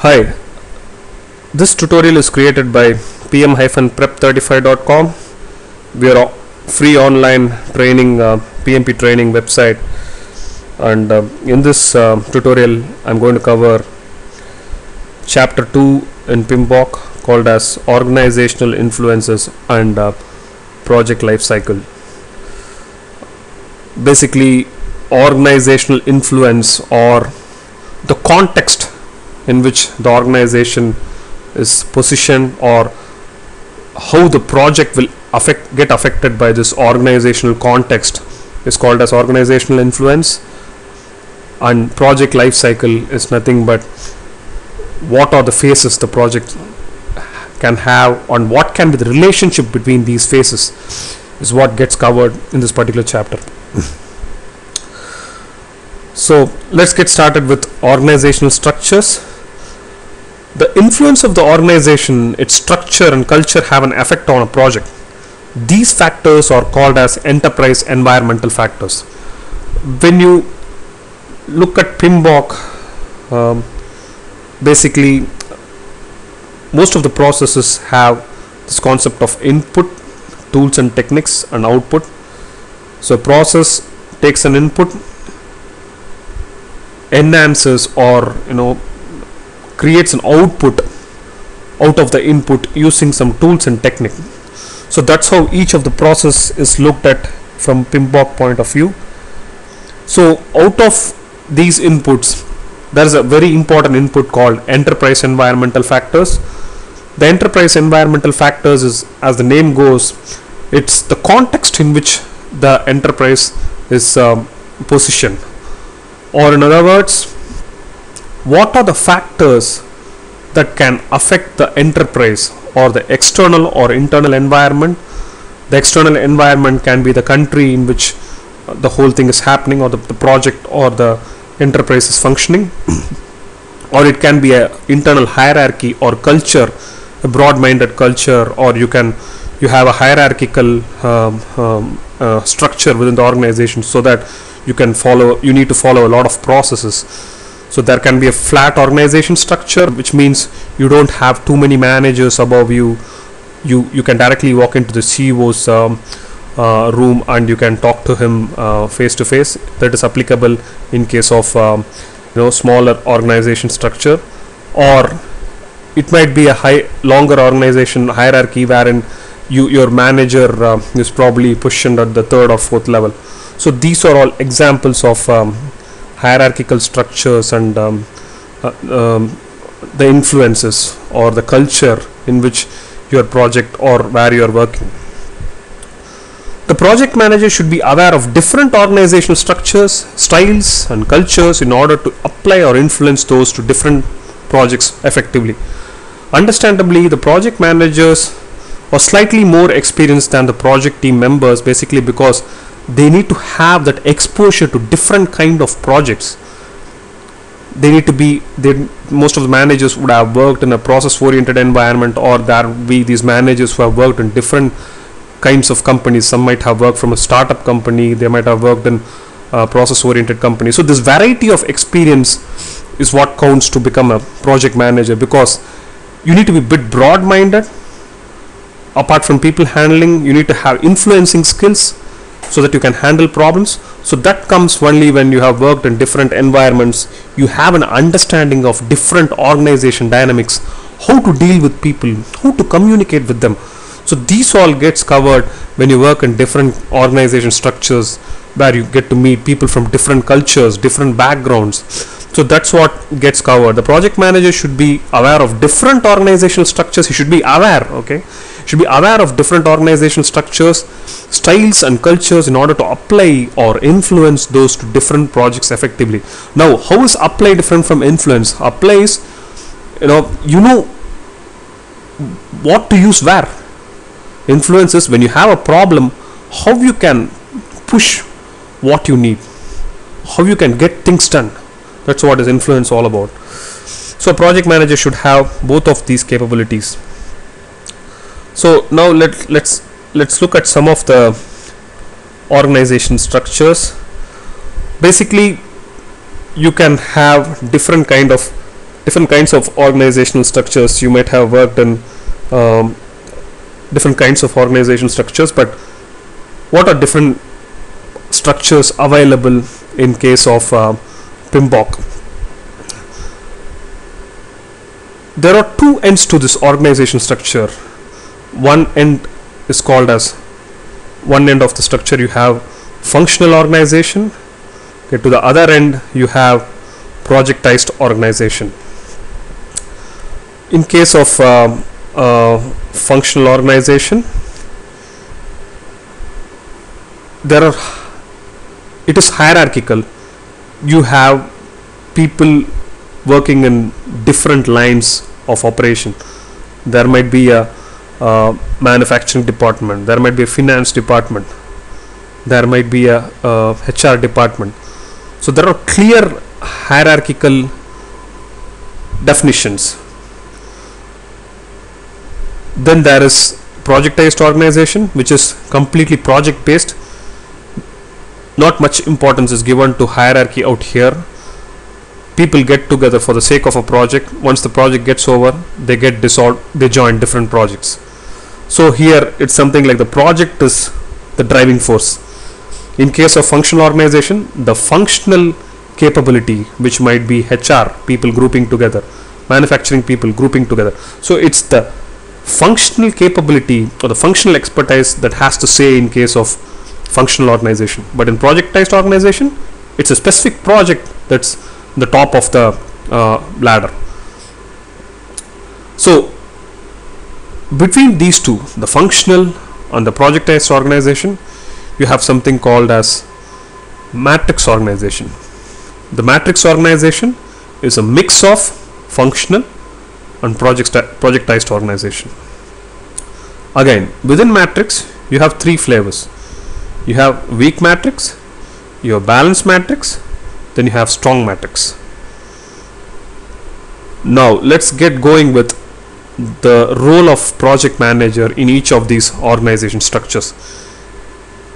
Hi, this tutorial is created by pm-prep35.com. We are a free online training PMP training website, and in this tutorial I'm going to cover chapter 2 in PMBOK called as organizational influences and project life cycle. Basically, organizational influence, or the context in which the organization is positioned, or how the project will get affected by this organizational context, is called as organizational influence. And project life cycle is nothing but what are the phases the project can have, and what can be the relationship between these phases is what gets covered in this particular chapter. So let's get started with organizational structures. The influence of the organization, its structure and culture have an effect on a project. These factors are called as enterprise environmental factors. When you look at PMBOK, basically most of the processes have this concept of input, tools and techniques, and output. So a process takes an input, enhances or creates an output out of the input using some tools and technique. So that's how each of the process is looked at from PMBOK point of view. So out of these inputs, there is a very important input called enterprise environmental factors. The enterprise environmental factors is, as the name goes, it's the context in which the enterprise is positioned, or in other words, what are the factors that can affect the enterprise or the external or internal environment. The external environment can be the country in which the whole thing is happening, or the project or the enterprise is functioning, or it can be an internal hierarchy or culture, a broad-minded culture, or you have a hierarchical structure within the organization, so that you need to follow a lot of processes. So there can be a flat organization structure, which means you don't have too many managers above you. You can directly walk into the CEO's room and you can talk to him face to face. That is applicable in case of smaller organization structure, or it might be a longer organization hierarchy wherein your manager is probably positioned at the third or fourth level. So these are all examples of hierarchical structures and the influences or the culture in which your project or where you are working. The project manager should be aware of different organizational structures, styles and cultures in order to apply or influence those to different projects effectively. Understandably, the project managers are slightly more experienced than the project team members, basically because they need to have that exposure to different kind of projects. Most of the managers would have worked in a process oriented environment, or there will be these managers who have worked in different kinds of companies. Some might have worked from a startup company, they might have worked in a process oriented company. So this variety of experience is what counts to become a project manager, because you need to be a bit broad minded. Apart from people handling, you need to have influencing skills so that you can handle problems. So that comes only when you have worked in different environments. You have an understanding of different organization dynamics, how to deal with people, how to communicate with them. So these all gets covered when you work in different organization structures, where you get to meet people from different cultures, different backgrounds. So that's what gets covered. The project manager should be aware of different organizational structures. He should be aware, should be aware of different organizational structures, styles and cultures in order to apply or influence those to different projects effectively. Now, how is apply different from influence? Apply is, what to use where. Influence is when you have a problem, how you can push what you need, how you can get things done. That's what is influence all about. So a project manager should have both of these capabilities. So now let's look at some of the organization structures. Basically, you can have different kind of different kinds of organizational structures. You might have worked in different kinds of organizational structures, but what are different structures available in case of PMBOK? There are two ends to this organization structure. One end is called as, one end of the structure you have functional organization. Okay, to the other end you have projectized organization. In case of functional organization, it is hierarchical. You have people working in different lines of operation. There might be a manufacturing department, there might be a finance department, there might be a HR department. So there are clear hierarchical definitions. Then there is projectized organization, which is completely project based. Not much importance is given to hierarchy out here. People get together for the sake of a project. Once the project gets over, they get dissolved, they join different projects. So here it's something like the project is the driving force. In case of functional organization, the functional capability, which might be HR people grouping together, manufacturing people grouping together. So it's the functional capability or the functional expertise that has to say in case of functional organization. But in projectized organization, it's a specific project that's the top of the ladder. So between these two, the functional and the projectized organization, you have something called as matrix organization. The matrix organization is a mix of functional and projectized organization. Again, within matrix you have three flavors. You have weak matrix, you have balanced matrix, then you have strong matrix. Now let's get going with the role of project manager in each of these organization structures.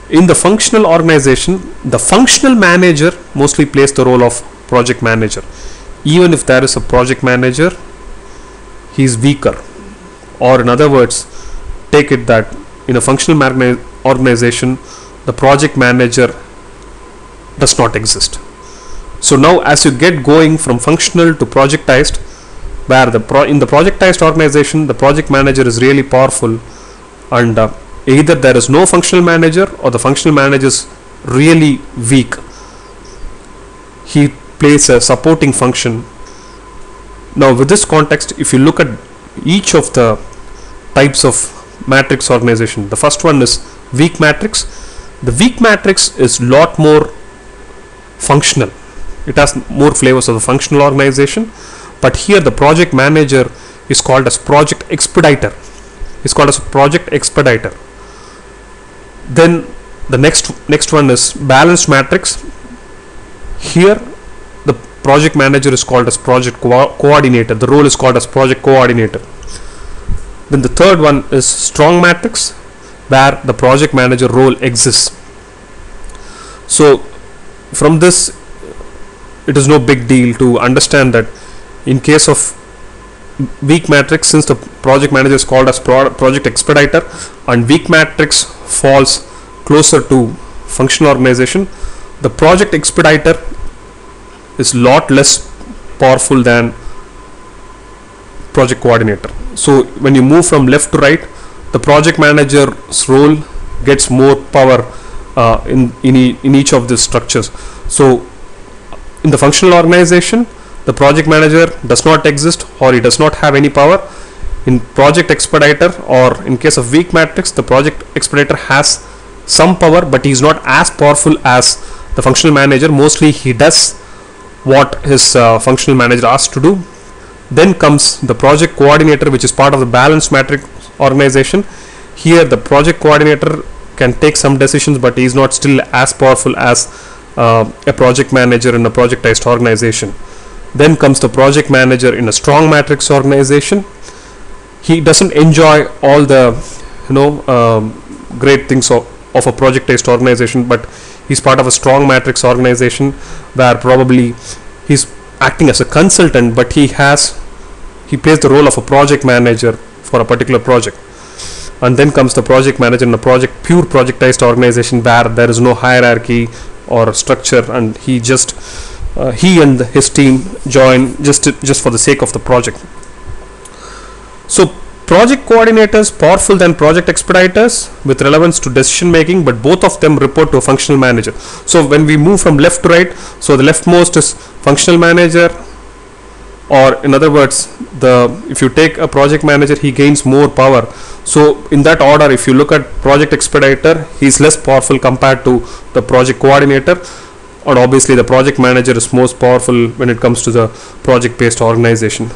In the functional organization, the functional manager mostly plays the role of project manager. Even if there is a project manager, he is weaker. Or in other words, take it that in a functional organization, the project manager does not exist. So now as you get going from functional to projectized, where in the projectized organization, the project manager is really powerful, and either there is no functional manager or the functional manager is really weak. He plays a supporting function. Now with this context, if you look at each of the types of matrix organization, the first one is weak matrix. The weak matrix is lot more functional. It has more flavors of the functional organization, but here the project manager is called as project expediter. It's called as project expediter. Then the next one is balanced matrix. Here the project manager is called as project coordinator. The role is called as project coordinator. Then the third one is strong matrix, where the project manager role exists. So from this, it is no big deal to understand that in case of weak matrix, since the project manager is called as project expediter and weak matrix falls closer to functional organization, the project expediter is lot less powerful than project coordinator. So when you move from left to right, the project manager's role gets more power in each of these structures. So in the functional organization, the project manager does not exist, or he does not have any power. In project expediter, or in case of weak matrix, the project expediter has some power, but he is not as powerful as the functional manager. Mostly he does what his functional manager asks to do. Then comes the project coordinator, which is part of the balanced matrix organization. Here the project coordinator can take some decisions, but he is not still as powerful as a project manager in a projectized organization. Then comes the project manager in a strong matrix organization. He doesn't enjoy all the great things of a project-based organization, but he's part of a strong matrix organization where probably he's acting as a consultant, but he plays the role of a project manager for a particular project. And then comes the project manager in a pure projectized organization where there is no hierarchy or structure, and he and his team join just for the sake of the project. So project coordinators powerful than project expediters with relevance to decision making, but both of them report to a functional manager. So when we move from left to right, so the leftmost is functional manager, or in other words, if you take a project manager, he gains more power. So in that order, if you look at project expediter, he is less powerful compared to the project coordinator, and obviously the project manager is most powerful when it comes to the project based organization.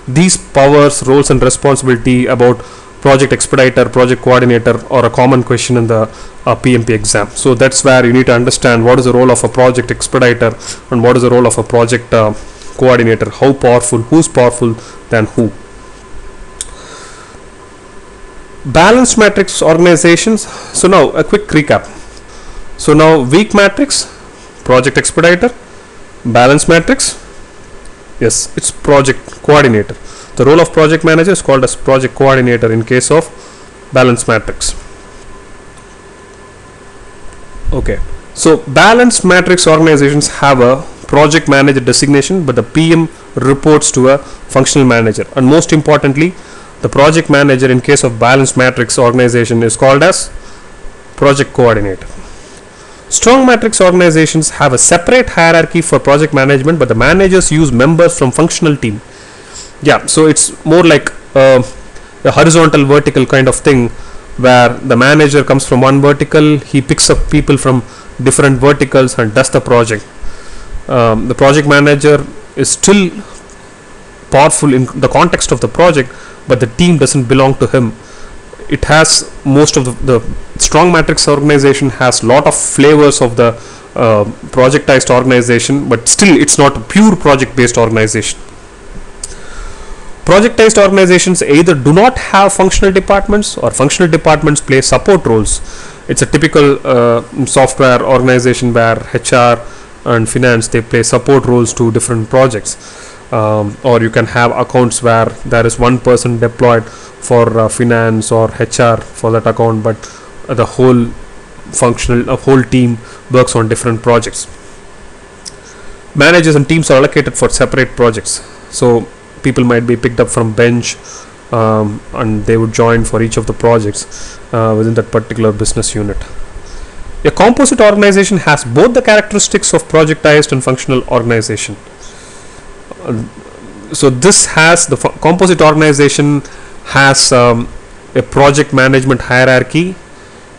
These powers, roles and responsibility about project expediter, project coordinator are a common question in the PMP exam. So that's where you need to understand what is the role of a project expediter and what is the role of a project coordinator, how powerful, who's powerful than who. Balanced matrix organizations. So now a quick recap. So now weak matrix, project expediter. Balanced matrix, yes, it's project coordinator. The role of project manager is called as project coordinator in case of balanced matrix. Okay, so balanced matrix organizations have a project manager designation, but the PM reports to a functional manager, and most importantly, the project manager in case of balanced matrix organization is called as project coordinator. Strong matrix organizations have a separate hierarchy for project management, but the managers use members from functional team. Yeah, so it's more like a horizontal vertical kind of thing, where the manager comes from one vertical, he picks up people from different verticals and does the project. The project manager is still powerful in the context of the project, but the team doesn't belong to him. It has most of the strong matrix organization has lot of flavors of the projectized organization, but still it's not a pure project based organization. Projectized organizations either do not have functional departments, or functional departments play support roles. It's a typical software organization where HR and finance, they play support roles to different projects. Or you can have accounts where there is one person deployed for finance or HR for that account, but the whole whole team works on different projects. Managers and teams are allocated for separate projects. So people might be picked up from bench, and they would join for each of the projects within that particular business unit. A composite organization has both the characteristics of projectized and functional organization. So this has the composite organization has a project management hierarchy.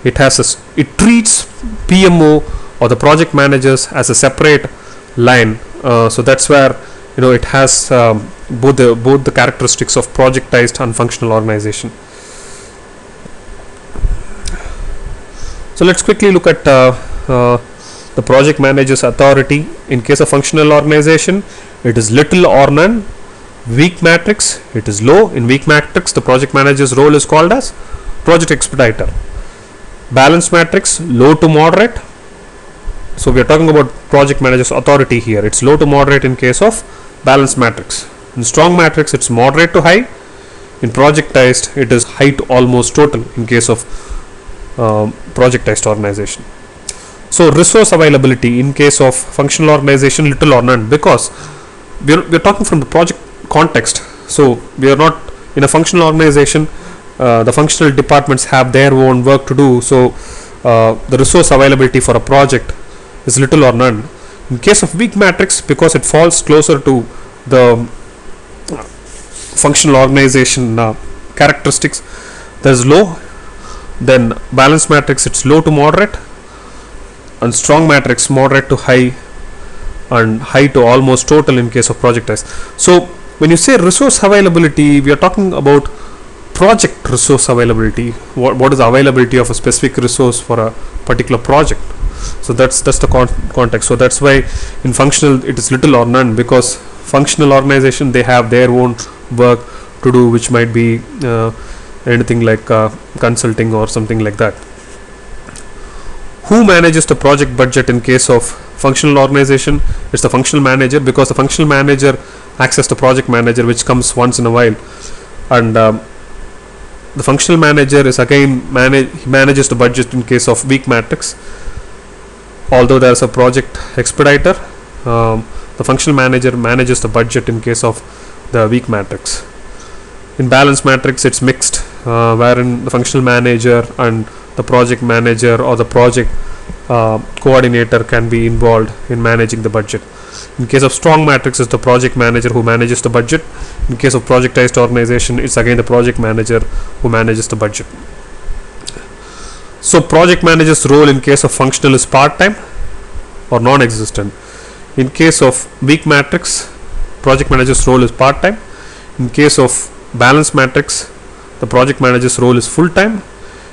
It treats PMO or the project managers as a separate line. So that's where it has both the characteristics of projectized and functional organization. So let's quickly look at the project manager's authority. In case of functional organization, it is little or none. Weak matrix, it is low. In weak matrix, the project manager's role is called as project expediter. Balanced matrix, low to moderate. So we are talking about project manager's authority here. It's low to moderate in case of balanced matrix. In strong matrix, it's moderate to high. In projectized, it is high to almost total in case of projectized organization. So resource availability in case of functional organization, little or none, because we are talking from the project context. So we are not in a functional organization. The functional departments have their own work to do. So the resource availability for a project is little or none. In case of weak matrix, because it falls closer to the functional organization characteristics, there is low. Then balanced matrix, it's low to moderate, and strong matrix, moderate to high, and high to almost total in case of projectized. So when you say resource availability, we are talking about project resource availability. What is the availability of a specific resource for a particular project? So that's the context. So that's why in functional it is little or none, because functional organization, they have their own work to do, which might be anything like consulting or something like that. Who manages the project budget in case of functional organization, it's the functional manager, because the functional manager acts as the project manager, which comes once in a while. And the functional manager is again he manages the budget in case of weak matrix. Although there is a project expediter, the functional manager manages the budget in case of the weak matrix. In balanced matrix, it's mixed, wherein the functional manager and the project manager or the project coordinator can be involved in managing the budget. In case of strong matrix, it's the project manager who manages the budget. In case of projectized organization, it's again the project manager who manages the budget. So project manager's role in case of functional is part-time or non-existent. In case of weak matrix, project manager's role is part-time. In case of balanced matrix, the project manager's role is full-time.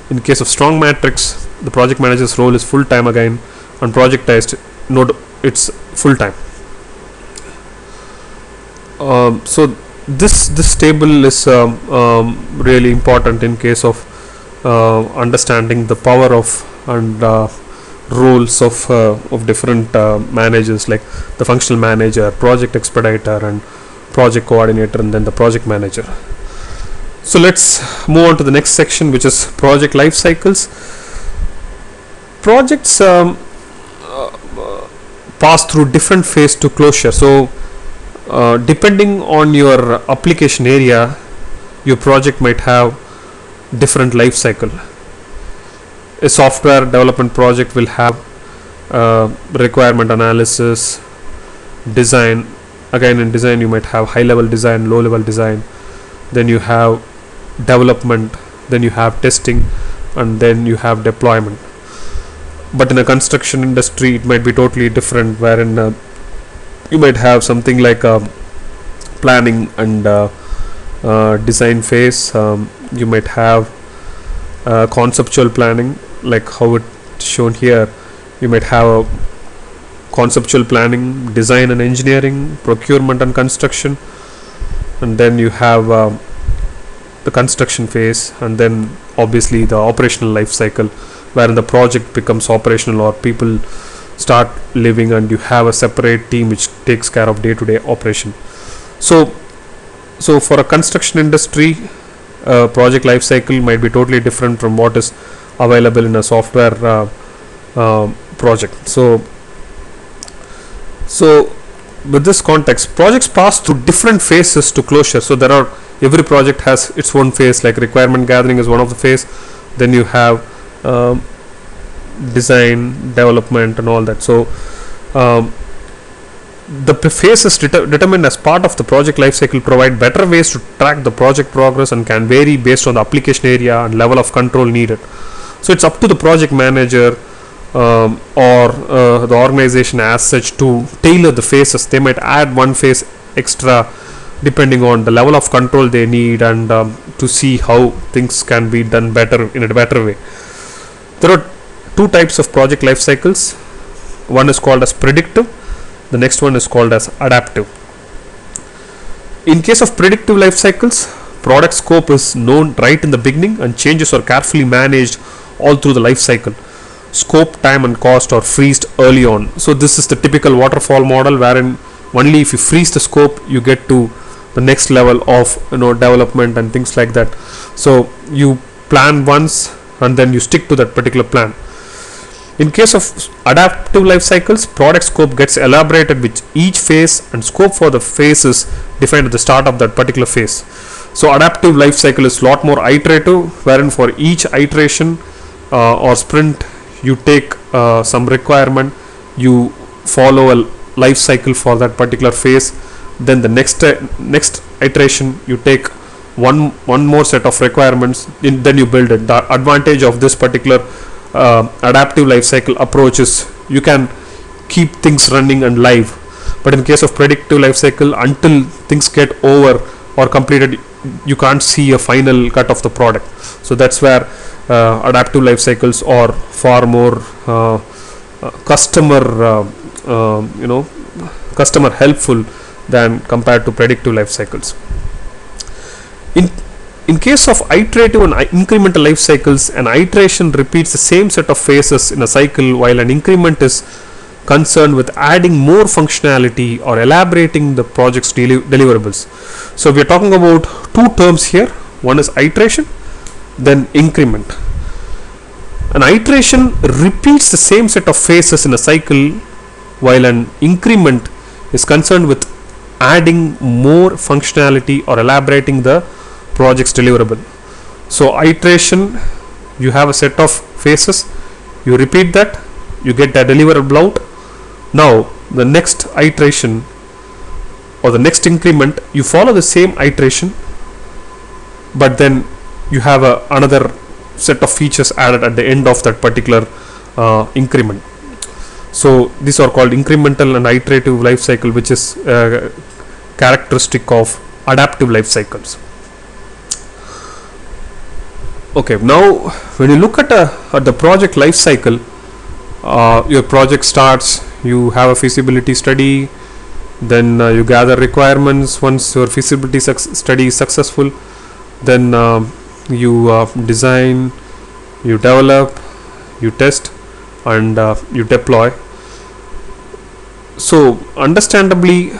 In case of strong matrix, the project manager's role is full-time again. On projectized node, it's full-time. So this table is really important in case of understanding the power of and roles of different managers, like the functional manager, project expediter, and project coordinator, and then the project manager. So let's move on to the next section, which is project life cycles. Projects pass through different phase to closure. So depending on your application area, your project might have different life cycle. A software development project will have requirement analysis, design. Again, in design you might have high level design, low level design, then you have development, then you have testing, and then you have deployment. But in a construction industry it might be totally different, wherein you might have something like planning and design phase. You might have conceptual planning, like how it's shown here. You might have a conceptual planning, design and engineering, procurement and construction, and then you have the construction phase, and then obviously the operational life cycle, wherein the project becomes operational or people start living, and you have a separate team which takes care of day-to-day operation. So for a construction industry, project life cycle might be totally different from what is available in a software project. So with this context, projects pass through different phases to closure. So every project has its own phase, like requirement gathering is one of the phase, then you have design, development, and all that. So the phases determined as part of the project lifecycle provide better ways to track the project progress and can vary based on the application area and level of control needed. So it's up to the project manager or the organization as such to tailor the phases. They might add one phase extra depending on the level of control they need, and to see how things can be done better in a better way. There are two types of project life cycles. One is called as predictive, the next one is called as adaptive. In case of predictive life cycles, product scope is known right in the beginning and changes are carefully managed all through the life cycle. Scope, time and cost are freezed early on. So this is the typical waterfall model, wherein only if you freeze the scope you get to the next level of development and things like that. So you plan once and then you stick to that particular plan. In case of adaptive life cycles, product scope gets elaborated with each phase and scope for the phase is defined at the start of that particular phase. So adaptive life cycle is a lot more iterative, wherein for each iteration or sprint you take some requirement, you follow a life cycle for that particular phase, then the next iteration you take one more set of requirements, then you build it. The advantage of this particular adaptive life cycle approach is you can keep things running and live, but in case of predictive life cycle, until things get over or completed, you can't see a final cut of the product. So that's where adaptive life cycles are far more customer helpful than compared to predictive life cycles. In case of iterative and incremental life cycles, an iteration repeats the same set of phases in a cycle, while an increment is concerned with adding more functionality or elaborating the project's deliverables. So we are talking about two terms here. One is iteration, then increment. An iteration repeats the same set of phases in a cycle, while an increment is concerned with adding more functionality or elaborating the project's deliverable. So iteration, you have a set of phases, you repeat that, you get that deliverable out. Now the next iteration or the next increment, you follow the same iteration, but then you have another set of features added at the end of that particular increment. So these are called incremental and iterative life cycle, which is characteristic of adaptive life cycles. Okay, now when you look at the project life cycle, your project starts, you have a feasibility study, then you gather requirements. Once your feasibility study is successful, then you design, you develop, you test, and you deploy. So understandably,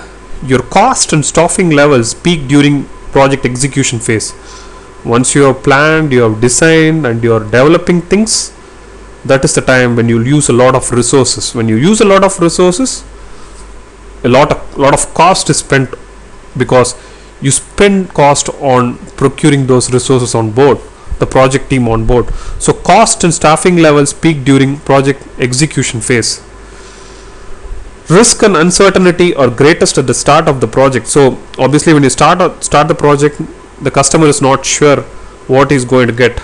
your cost and staffing levels peak during project execution phase. Once you have planned, you have designed, and you are developing things, that is the time when you use a lot of resources. When you use a lot of resources, a lot of cost is spent, because you spend cost on procuring those resources on board, the project team on board. So cost and staffing levels peak during project execution phase. Risk and uncertainty are greatest at the start of the project. So obviously when you start the project, the customer is not sure what he's going to get.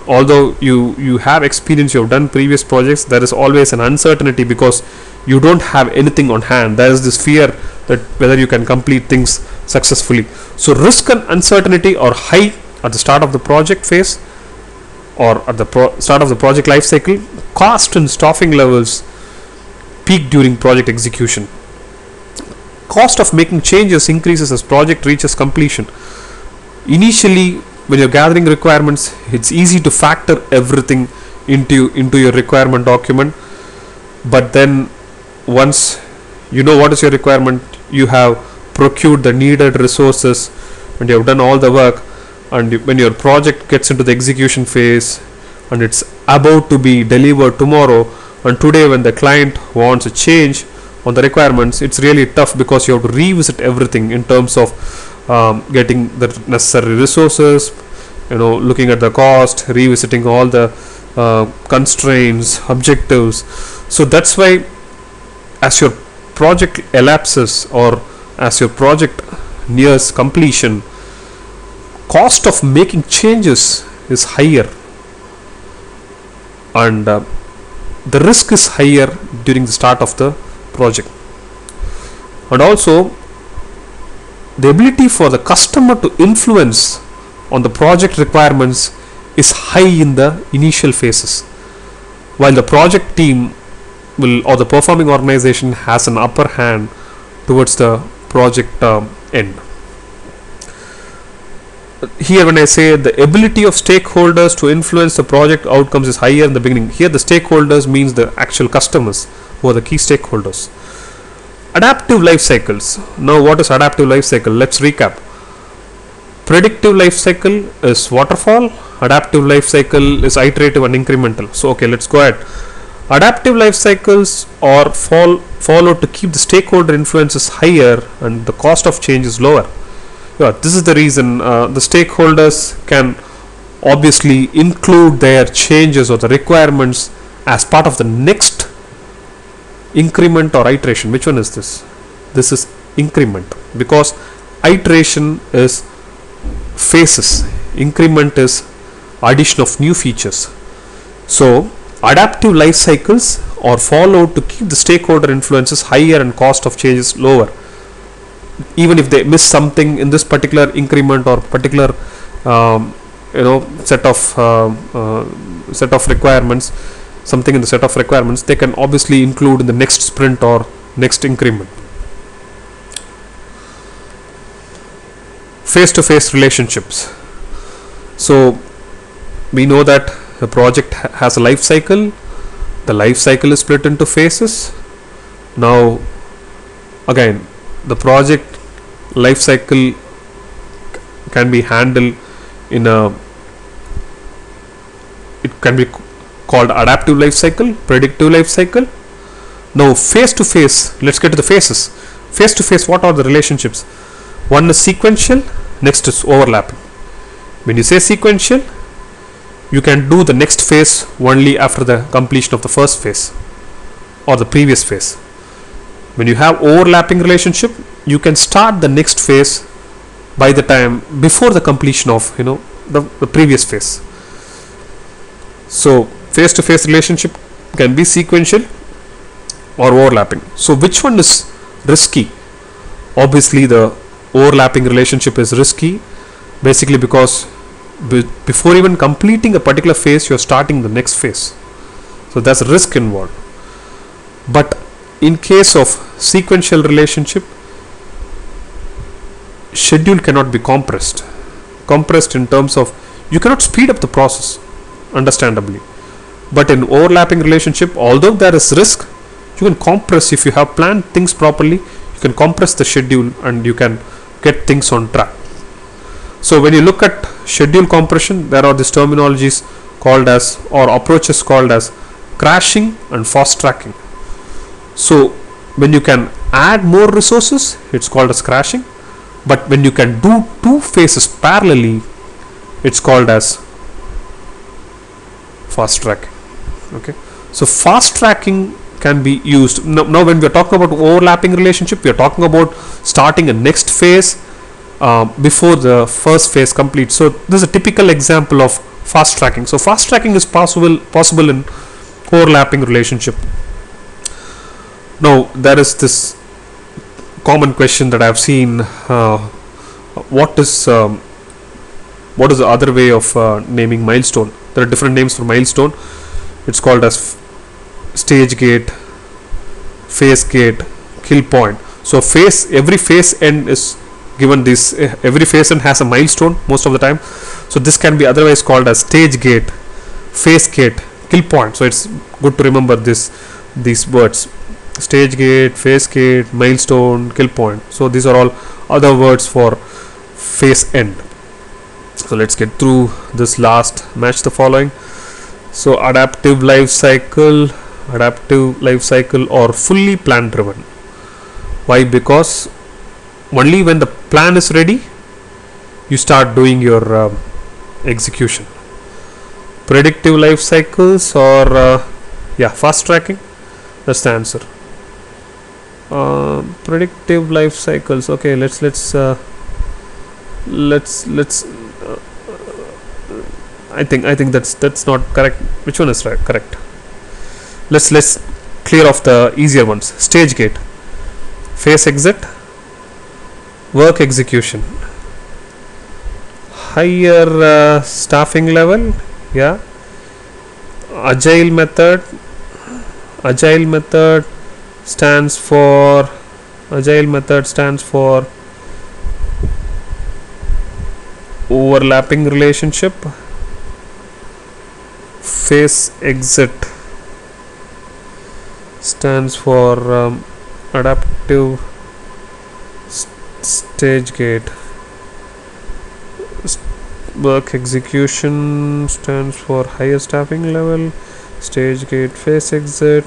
Although you have experience, you have done previous projects, there is always an uncertainty because you don't have anything on hand. There is this fear that whether you can complete things successfully. So risk and uncertainty are high at the start of the project phase or at the start of the project life cycle. Cost and staffing levels peak during project execution. Cost of making changes increases as project reaches completion. Initially, when you're gathering requirements, it's easy to factor everything into your requirement document, but then once you know what is your requirement, you have procured the needed resources and you have done all the work, and when your project gets into the execution phase and it's about to be delivered tomorrow, and today when the client wants a change on the requirements, it's really tough because you have to revisit everything in terms of getting the necessary resources, looking at the cost, revisiting all the constraints, objectives. So that's why as your project elapses or as your project nears completion, cost of making changes is higher, and the risk is higher during the start of the project. And also the ability for the customer to influence on the project requirements is high in the initial phases, while the project team or the performing organization has an upper hand towards the project end. Here when I say the ability of stakeholders to influence the project outcomes is higher in the beginning, here the stakeholders means the actual customers who are the key stakeholders. Adaptive life cycles. Now what is adaptive life cycle? Let's recap. Predictive life cycle is waterfall, adaptive life cycle is iterative and incremental. So okay, let's go ahead. Adaptive life cycles are followed to keep the stakeholder influences higher and the cost of change is lower. This is the reason the stakeholders can obviously include their changes or the requirements as part of the next increment or iteration. Which one is this? This is increment, because iteration is phases, increment is addition of new features. So adaptive life cycles are followed to keep the stakeholder influences higher and cost of changes lower. Even if they miss something in this particular increment or particular set of requirements, something in the set of requirements, they can obviously include in the next sprint or next increment. Face-to-face relationships. So we know that the project has a life cycle, The life cycle is split into phases. Now again, the project life cycle can be handled in a, it can be called adaptive life cycle, predictive life cycle. Now phase to phase, let's get to the phases. Phase to phase, what are the relationships? One is sequential, next is overlapping. When you say sequential, you can do the next phase only after the completion of the first phase or the previous phase. When you have overlapping relationship, you can start the next phase by the time before the completion of the previous phase. So phase to phase relationship can be sequential or overlapping. So which one is risky? Obviously the overlapping relationship is risky, basically because before even completing a particular phase, you are starting the next phase. So there's a risk involved. But in case of sequential relationship, schedule cannot be compressed in terms of you cannot speed up the process, understandably. But in overlapping relationship, although there is risk, you can compress. If you have planned things properly, you can compress the schedule and you can get things on track. So when you look at schedule compression, there are these terminologies called as, or approaches called as, crashing and fast tracking. So when you can add more resources, it's called as crashing. But when you can do two phases parallelly, it's called as fast tracking. Okay, so fast tracking can be used. Now when we are talking about overlapping relationship, we are talking about starting a next phase before the first phase completes. So this is a typical example of fast tracking. So fast tracking is possible in overlapping relationship. Now there is this common question that I have seen: what is the other way of naming milestone? There are different names for milestone. It's called as stage gate, phase gate, kill point. So every phase end is given this. Every phase end has a milestone most of the time. So this can be otherwise called as stage gate, phase gate, kill point. So it's good to remember these words: stage gate, phase gate, milestone, kill point. So these are all other words for phase end. So let's get through this last, match the following. So adaptive life cycle or fully plan driven. Why? Because only when the plan is ready, you start doing your execution. Predictive life cycles or fast tracking. That's the answer. Predictive life cycles. Okay, let's I think that's not correct. Which one is right? Correct. Let's clear off the easier ones. Stage gate, phase exit, work execution, higher staffing level. Yeah. Agile method stands for overlapping relationship. Phase exit stands for adaptive. Stage gate. Work execution stands for higher staffing level. Stage gate, phase exit.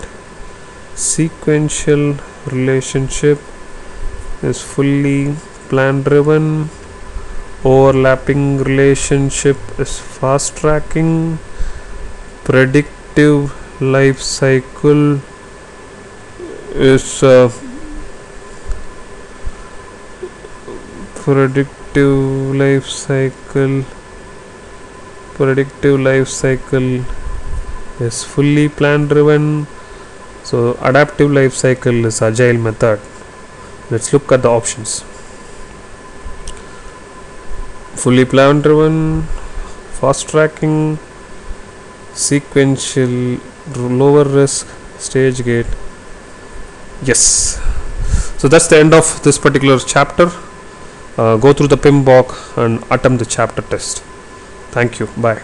Sequential relationship is fully plan driven. Overlapping relationship is fast tracking. Predictive life cycle is predictive life cycle is fully plan driven. So adaptive life cycle is agile method. Let's look at the options. Fully plan driven, fast tracking, sequential, lower risk, stage gate. Yes. So that's the end of this particular chapter. Go through the PMBOK and attempt the chapter test. Thank you. Bye.